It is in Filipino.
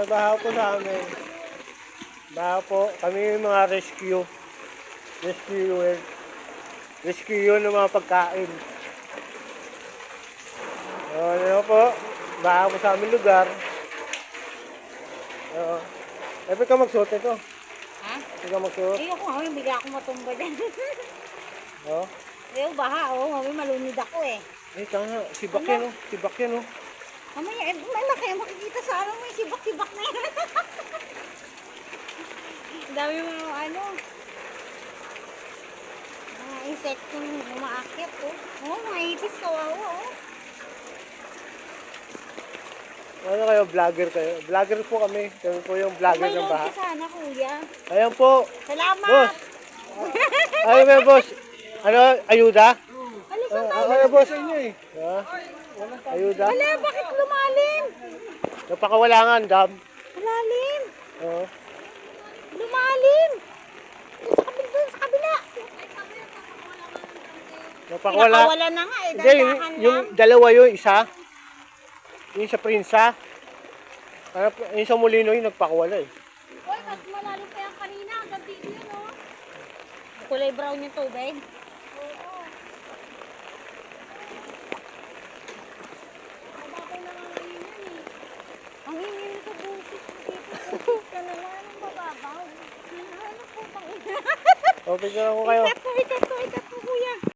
baha po sa amin. Baha po. Kami yung mga rescuer. Rescue ng mga pagkain. Ano po. Baha po sa aming lugar. Epe ka magsuot ito. Ha? Epe ka magsuot. Ayoko nga, may bigla akong matumba dyan. Oh. Ayaw, baha, oh. Mami, malunod ako eh. Tanga. Sibak yan, oh. Sibak yan, oh. Mamaya, may kayo makikita sa ano mo, yung sibak-sibak na yan. Dami mo ano. Mga insektong umaakit, oh. Oh, mga ipis, kawawa, oh. Ano kayo, vlogger kayo? Vlogger po kami. Kami po yung vlogger ng baha. May ka sana, kuya. Ayan po. Salamat! Boss! Ay, may boss. Ano, ayuda? Alisan tayo. Ano, boss? Ayuda? Wala, bakit lumalim? Napakawalangan, dam. Malalim. Oo. Lumalim. Doon sa kabila. Napakawala. Nakawala na nga eh. Hindi, Dandahan yung lang. dalawa yun, isa. Yung sa Prinsa. Yung sa Molino yung nagpakawala eh. Uy, mas malalim pa yan kanina. Hanggang dito yun, oh. Kulay brown yung tubig. Oo. Mababaw na nga ngayon yan eh. Ang ingin sa busis. Dito ka na lang ng mababaw. Ano po bang ina? Okay na ako kayo.